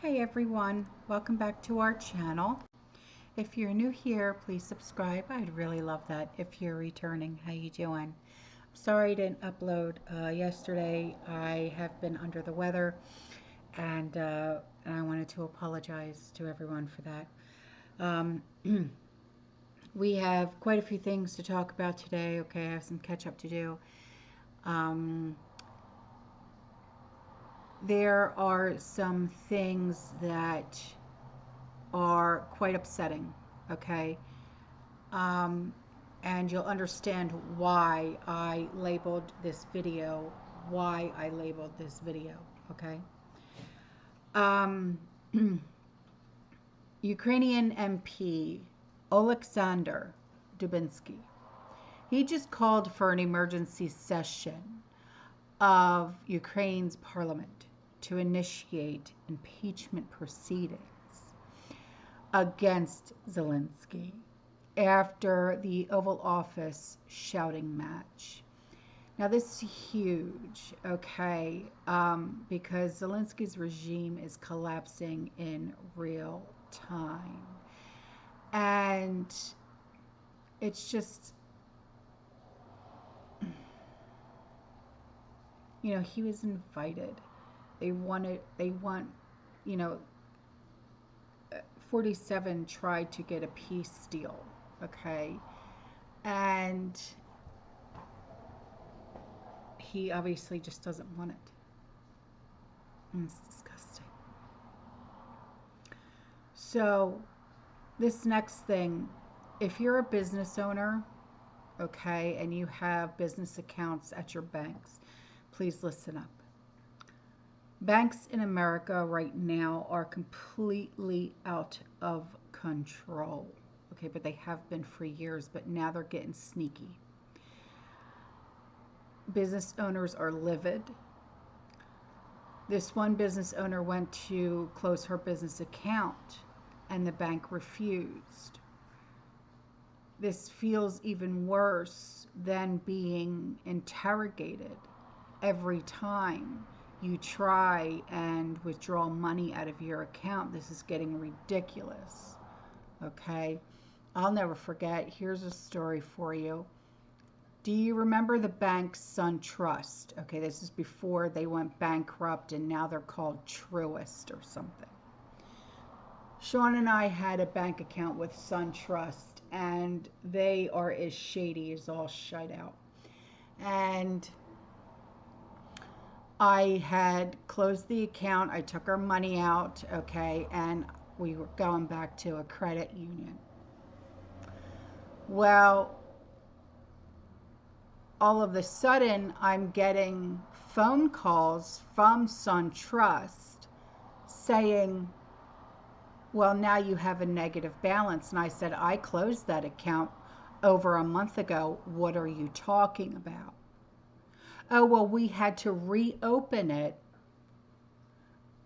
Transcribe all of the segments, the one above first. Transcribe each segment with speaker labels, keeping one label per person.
Speaker 1: Hey everyone, welcome back to our channel. If you're new here, please subscribe. I'd really love that. If you're returning, how you doing? Sorry I didn't upload yesterday. I have been under the weather and I wanted to apologize to everyone for that. Um, we have quite a few things to talk about today. Okay, I have some catch up to do. Um, there are some things that are quite upsetting, okay? Um, and you'll understand why I labeled this video, okay? Um, Ukrainian MP Oleksandr Dubinsky, he just called for an emergency session of Ukraine's parliament to initiate impeachment proceedings against Zelensky after the Oval Office shouting match. Now, this is huge, okay, because Zelensky's regime is collapsing in real time. And it's just, he was invited. They want, you know, 47 tried to get a peace deal, okay? And he obviously just doesn't want it. And it's disgusting. So, this next thing, if you're a business owner, okay, and you have business accounts at your banks, please listen up. Banks in America right now are completely out of control. Okay, but they have been for years, but now they're getting sneaky. Business owners are livid. This one business owner went to close her business account and the bank refused. This feels even worse than being interrogated every time you try and withdraw money out of your account. This is getting ridiculous. Okay, I'll never forget. Here's a story for you. Do you remember the bank SunTrust? Okay, this is before they went bankrupt and now they're called Truist or something. Sean and I had a bank account with SunTrust and they are as shady as all shut out. And I had closed the account. I took our money out, okay, and we were going back to a credit union. Well, all of a sudden, I'm getting phone calls from SunTrust saying, well, now you have a negative balance. And I said, I closed that account over a month ago. What are you talking about? Oh, well, we had to reopen it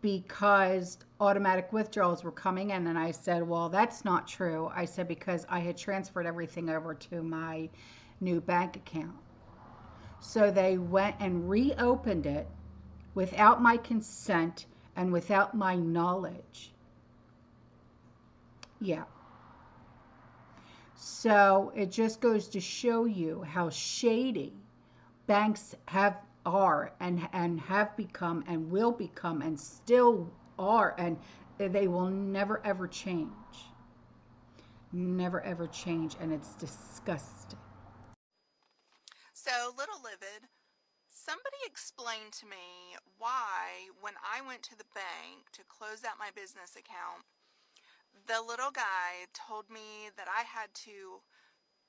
Speaker 1: because automatic withdrawals were coming in. And I said, well, that's not true. I said, because I had transferred everything over to my new bank account. So they went and reopened it without my consent and without my knowledge. Yeah. So it just goes to show you how shady banks are and have become and will become and still are, and they will never ever change. Never ever change, and it's disgusting.
Speaker 2: So, little livid, somebody explained to me why when I went to the bank to close out my business account, the little guy told me that I had to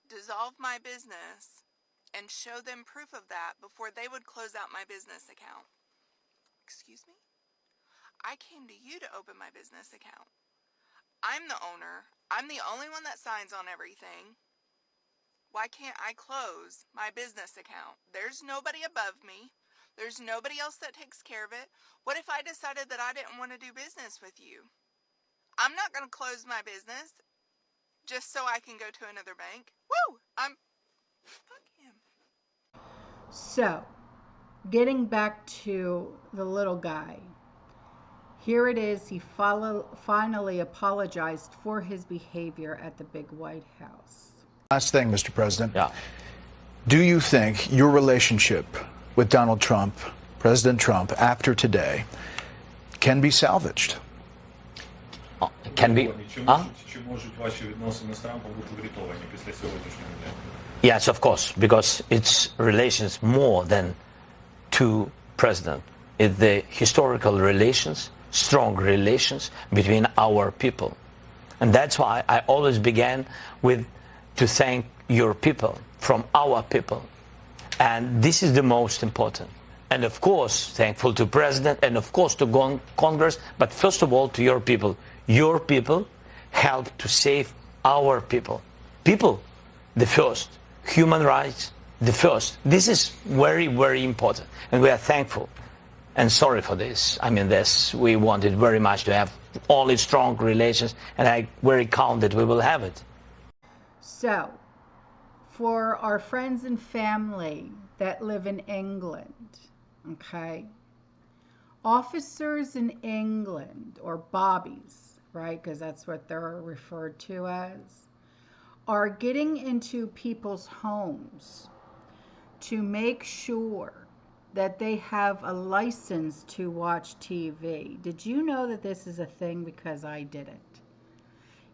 Speaker 2: dissolve my business and show them proof of that before they would close out my business account. Excuse me? I came to you to open my business account. I'm the owner. I'm the only one that signs on everything. Why can't I close my business account? There's nobody above me. There's nobody else that takes care of it. What if I decided that I didn't want to do business with you? I'm not going to close my business just so I can go to another bank. Woo! Fuck him.
Speaker 1: So, getting back to the little guy, Here it is. He finally apologized for his behavior at the big White House.
Speaker 3: Last thing, Mr. President.
Speaker 4: Yeah.
Speaker 3: Do you think your relationship with Donald Trump, President Trump, after today, can be salvaged?
Speaker 4: Can be. Yes, of course, because it's relations more than two presidents. It's the historical relations, strong relations between our people. And that's why I always began with to thank your people, from our people. And this is the most important. And of course, thankful to President and of course to Congress, but first of all to your people. Your people helped to save our people. People, the first. Human rights, the first. This is very, very important. And we are thankful and sorry for this. I mean, we wanted very much to have only strong relations, and I'm very count that we will have it.
Speaker 1: So, for our friends and family that live in England, okay, officers in England, or bobbies, right, because that's what they're referred to as, are getting into people's homes to make sure that they have a license to watch TV. Did you know that this is a thing? Because I didn't.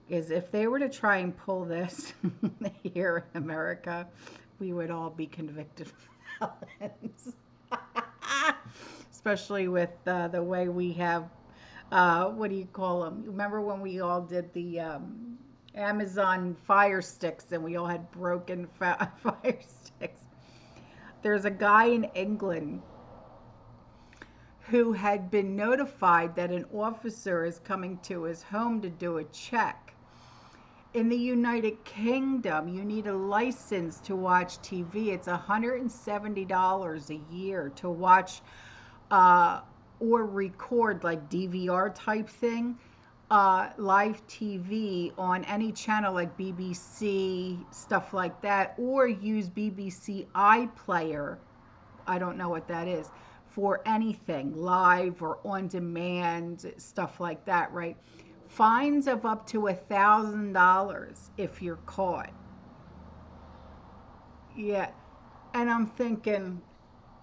Speaker 1: Is if they were to try and pull this here in America, we would all be convicted felons. Especially with the way we have, what do you call them? Remember when we all did the Amazon Fire Sticks and we all had broken fire sticks? There's a guy in England who had been notified that an officer is coming to his home to do a check. In the United Kingdom, you need a license to watch TV. It's $170 a year to watch or record, like DVR type thing, live TV on any channel like BBC, stuff like that, or use BBC iPlayer, I don't know what that is, for anything live or on demand, stuff like that, right? Fines of up to $1,000 if you're caught. Yeah. And I'm thinking,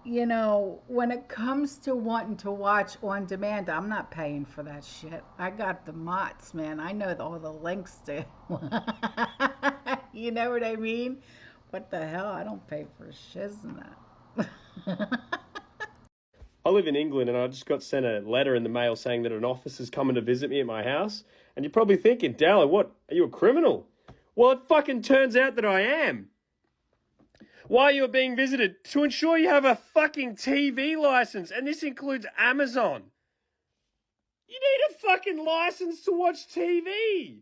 Speaker 1: you know, when it comes to wanting to watch on demand, I'm not paying for that shit. I got the mots, man. I know all the links to. You know what I mean? What the hell? I don't pay for shiz in that.
Speaker 5: I live in England and I just got sent a letter in the mail saying that an officer's coming to visit me at my house. And you're probably thinking, Dalla, what? Are you a criminal? Well, it fucking turns out that I am. Why you're being visited? To ensure you have a fucking TV license, and this includes Amazon. You need a fucking license to watch TV.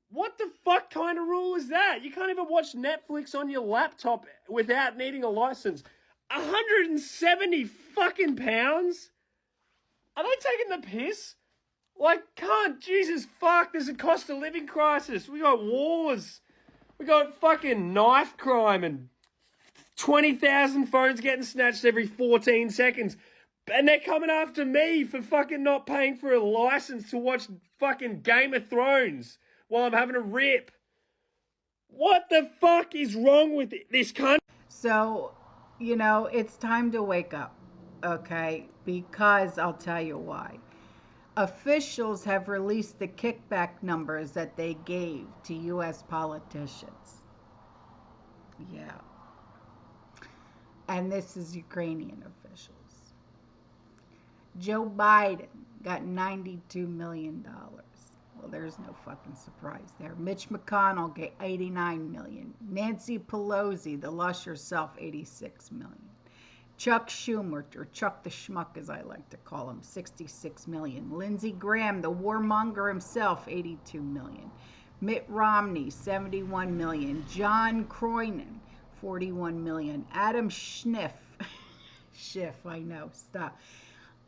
Speaker 5: What the fuck kind of rule is that? You can't even watch Netflix on your laptop without needing a license. 170 fucking pounds? Are they taking the piss? Like, can't, Jesus fuck, there's a cost of living crisis. We got wars. We got fucking knife crime and 20,000 phones getting snatched every 14 seconds. And they're coming after me for fucking not paying for a license to watch fucking Game of Thrones while I'm having a rip. What the fuck is wrong with this country?
Speaker 1: So, you know, it's time to wake up, okay? Because I'll tell you why. Officials have released the kickback numbers that they gave to U.S. politicians. Yeah. And this is Ukrainian officials. Joe Biden got $92 million. Well, there's no fucking surprise there. Mitch McConnell got $89 million. Nancy Pelosi, the lush herself, $86 million. Chuck Schumer, or Chuck the Schmuck as I like to call him, $66 million. Lindsey Graham, the warmonger himself, $82 million. Mitt Romney, $71 million. John Cronin, $41 million. Adam Schiff, I know, stop,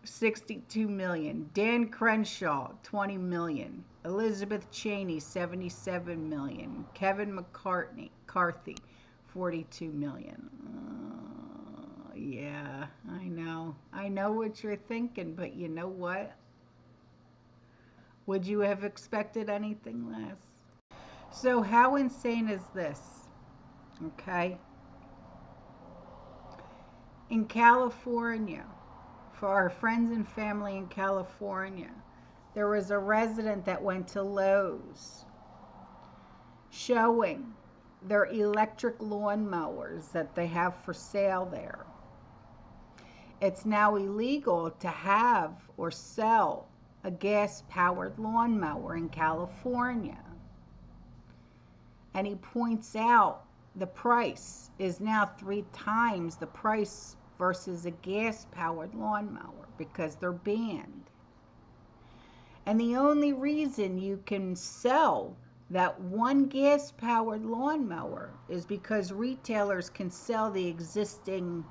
Speaker 1: $62 million. Dan Crenshaw, $20 million. Elizabeth Cheney, $77 million. Kevin McCarthy, $42 million. Yeah, I know what you're thinking, but you know what? Would you have expected anything less? So how insane is this? Okay. In California, for our friends and family in California, there was a resident that went to Lowe's showing their electric lawnmowers that they have for sale there. It's now illegal to have or sell a gas-powered lawnmower in California. And he points out the price is now 3 times the price versus a gas-powered lawnmower because they're banned. And the only reason you can sell that one gas-powered lawnmower is because retailers can sell the existing,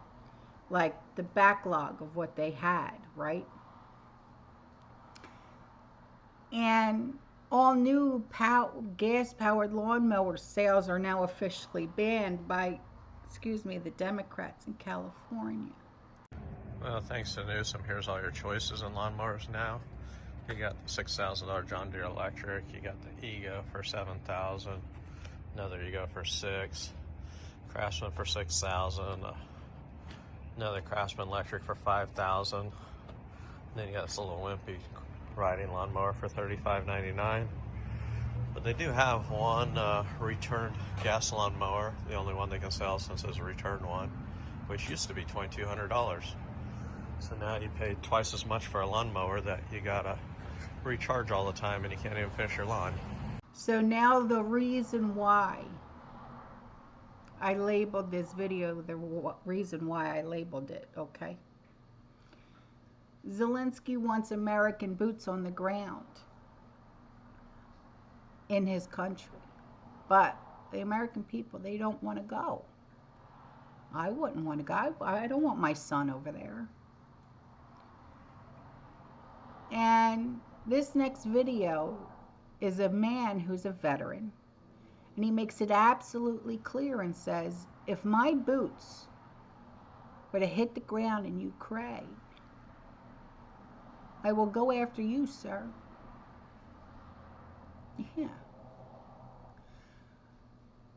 Speaker 1: like the backlog of what they had, right? And all new gas-powered lawnmower sales are now officially banned by, the Democrats in California.
Speaker 6: Well, thanks to Newsom, here's all your choices in lawnmowers now. You got the $6,000 John Deere electric. You got the Ego for $7,000. Another Ego for $6,000. Craftsman for $6,000. Another Craftsman electric for $5,000. Then you got this little wimpy riding lawnmower for $35.99. But they do have one returned gas lawnmower, the only one they can sell since it's a returned one, which used to be $2,200. So now you pay twice as much for a lawnmower that you gotta recharge all the time and you can't even finish your lawn.
Speaker 1: So now the reason why I labeled this video, the reason why I labeled it, okay? Zelensky wants American boots on the ground in his country. But the American people, they don't want to go. I wouldn't want to go. I don't want my son over there. And this next video is a man who's a veteran. And he makes it absolutely clear and says, if my boots were to hit the ground in Ukraine, I will go after you, sir. Yeah.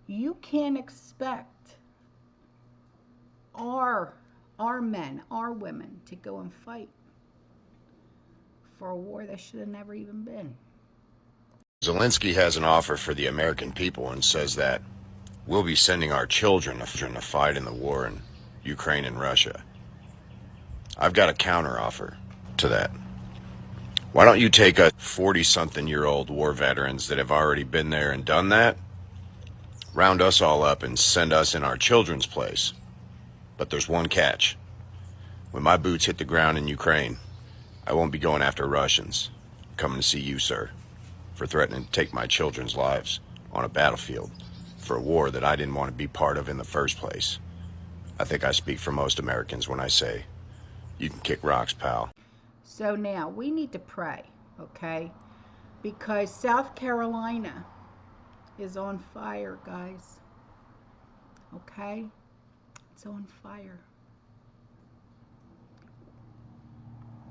Speaker 1: You can't expect our men, our women to go and fight for a war that should have never even been.
Speaker 7: Zelensky has an offer for the American people and says that we'll be sending our children to fight in the war in Ukraine and Russia. I've got a counter offer to that. Why don't you take us 40-something-year-old war veterans that have already been there and done that, round us all up and send us in our children's place? But there's one catch. When my boots hit the ground in Ukraine, I won't be going after Russians. I'm coming to see you, sir, for threatening to take my children's lives on a battlefield for a war that I didn't want to be part of in the first place. I think I speak for most Americans when I say, you can kick rocks, pal.
Speaker 1: So now we need to pray, okay? Because South Carolina is on fire, guys. Okay? It's on fire.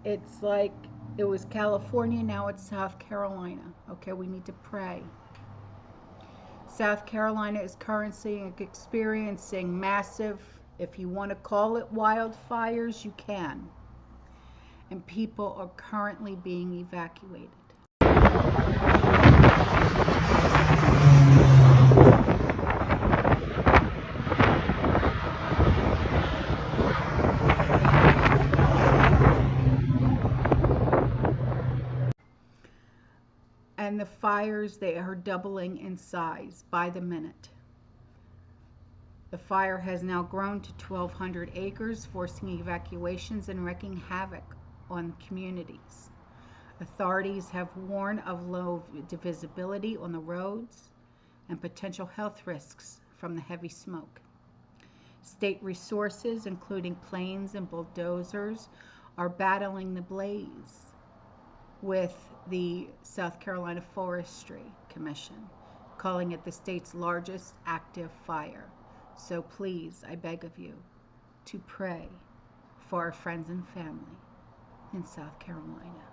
Speaker 1: It's like it was California, now it's South Carolina. Okay, we need to pray. South Carolina is currently experiencing massive, if you want to call it wildfires, you can. And people are currently being evacuated. And the fires, they are doubling in size by the minute. The fire has now grown to 1,200 acres, forcing evacuations and wreaking havoc on communities. Authorities have warned of low visibility on the roads and potential health risks from the heavy smoke. State resources, including planes and bulldozers, are battling the blaze with the South Carolina Forestry Commission, calling it the state's largest active fire. So please, I beg of you to pray for our friends and family in South Carolina.